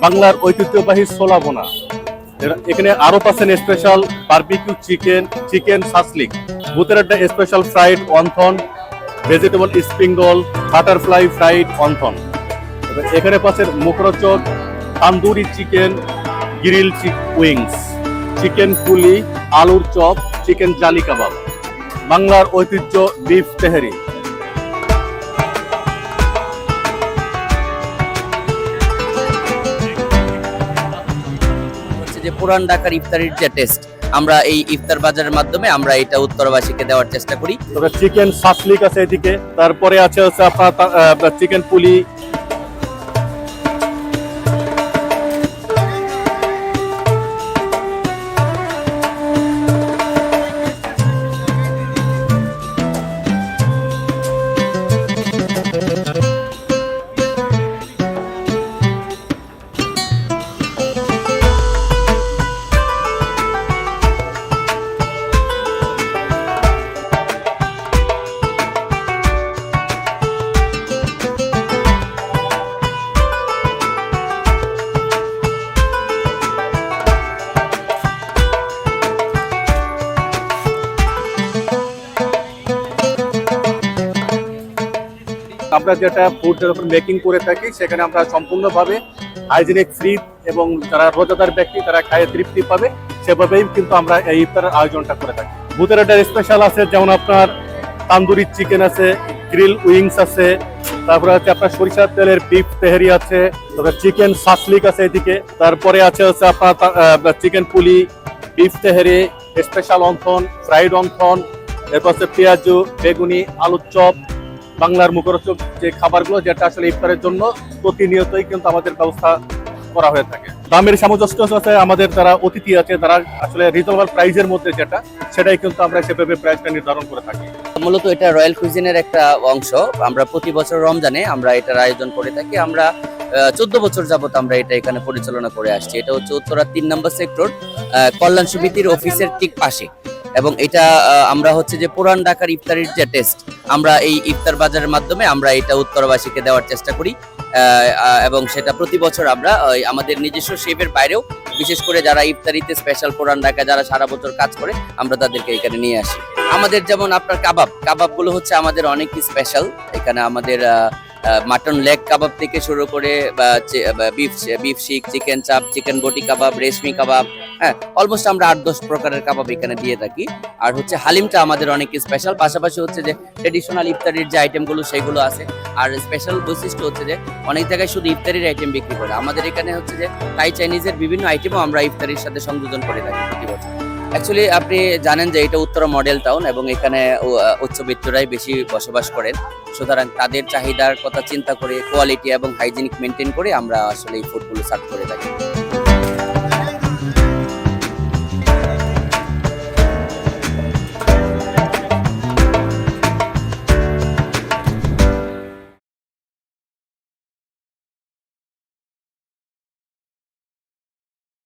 বাংলার ঐতিহ্যবাহী ছোলা বোনা। এখানে আরো পাচ্ছেন special barbecue chicken, chicken shashlik, ভূতের একটা special fried wonton, vegetable spring roll, butterfly fried wonton. এখানে পাচ্ছেন মুখরোচক tandoori chicken, grill wings, chicken পুলি, আলুর চপ, চিকেন জালি কাবাব, বাংলার ঐতিহ্য বিফ তেহারি। যে পুরান ঢাকার ইফতারির যে টেস্ট, আমরা এই ইফতার বাজারের মাধ্যমে আমরা এটা উত্তরবাসীকে দেওয়ার চেষ্টা করি। তবে চিকেন সাসলিক আছে এদিকে, তারপরে আছে হচ্ছে আপনার চিকেন পুলি। আমরা যেটা ফুড যখন মেকিং করে থাকি সেখানে আমরা সম্পূর্ণভাবে হাইজিনিক ফ্রি এবং যারা রোজাদার ব্যক্তি তারা খায় তৃপ্তি পাবে সেভাবেই কিন্তু আমরা এই ইফতারের আয়োজনটা করে থাকি। ভূতের একটা স্পেশাল আছে, যেমন আপনার তান্দুরি চিকেন আছে, গ্রিল উইংস আছে, তারপরে হচ্ছে আপনার সরিষার তেলের বিফ তেহারি আছে, তারপরে চিকেন সাসলিক আছে এদিকে, তারপরে আছে হচ্ছে আপনার চিকেন পুলি, বিফ তেহারি, স্পেশাল অন্থন, ফ্রাইড অন্থন, এরপর হচ্ছে পেঁয়াজু, বেগুনি, আলুর চপ, বাংলার মুখরোচক যে খাবারগুলো যেটা আসলে ইফতারের জন্য প্রতিনিয়তই কিন্তু আমাদের ব্যবস্থা করা হয়ে থাকে। দামের সামঞ্জস্য আছে, আমাদের যারা অতিথি আছে তারা আসলে রিজনেবল প্রাইসের মধ্যে যেটা সেটাই কিন্তু আমরা সেভাবে প্রাইসটা নির্ধারণ করে থাকি। মূলত এটা রয়্যাল কুইজিনের একটা অংশ। আমরা প্রতি বছর রমজানে আমরা এটার আয়োজন করে থাকি। আমরা 14 বছর যাবত আমরা এটা এখানে পরিচালনা করে আসছি। এটা হচ্ছে উত্তরা 3 নম্বর সেক্টর, কল্যাণ সমিতির অফিসের ঠিক পাশে। এবং এটা আমরা হচ্ছে যে পুরান ঢাকার ইফতারির যে টেস্ট, আমরা এই ইফতার বাজারের মাধ্যমে আমরা এটা উত্তরবাসীকে দেওয়ার চেষ্টা করি। এবং সেটা প্রতি বছর আমরা আমাদের নিজস্ব শেফের বাইরেও, বিশেষ করে যারা ইফতারিতে স্পেশাল পুরান ঢাকা যারা সারা বছর কাজ করে, আমরা তাদেরকে এখানে নিয়ে আসি। আমাদের যেমন আপনার কাবাবগুলো হচ্ছে আমাদের অনেক স্পেশাল। এখানে আমাদের মাটন লেগ কাবাব থেকে শুরু করে বিফ শিক, চিকেন চাপ, চিকেন বটি কাবাব, রেশমি কাবাব, হ্যাঁ, অলমোস্ট আমরা 8-10 প্রকারের কাবাব এখানে দিয়ে থাকি। আর হচ্ছে হালিমটা আমাদের অনেক স্পেশাল। পাশাপাশি হচ্ছে যে ট্রেডিশনাল ইফতারির যে আইটেমগুলো সেগুলো আছে। আর স্পেশাল বৈশিষ্ট্য হচ্ছে যে অনেক জায়গায় শুধু ইফতারির আইটেম বিক্রি করে, আমাদের এখানে হচ্ছে যে থাই চাইনিজের বিভিন্ন আইটেমও আমরা ইফতারির সাথে সংযোজন করে থাকি প্রতি বছর। অ্যাকচুয়ালি আপনি জানেন যে এটা উত্তরা মডেল টাউন এবং এখানে উচ্চবিত্তরাই বেশি বসবাস করেন। সুতরাং তাদের চাহিদার কথা চিন্তা করে কোয়ালিটি এবং হাইজিনিক মেনটেন করে আমরা আসলে এই ফুডগুলো সার্ভ করে থাকি।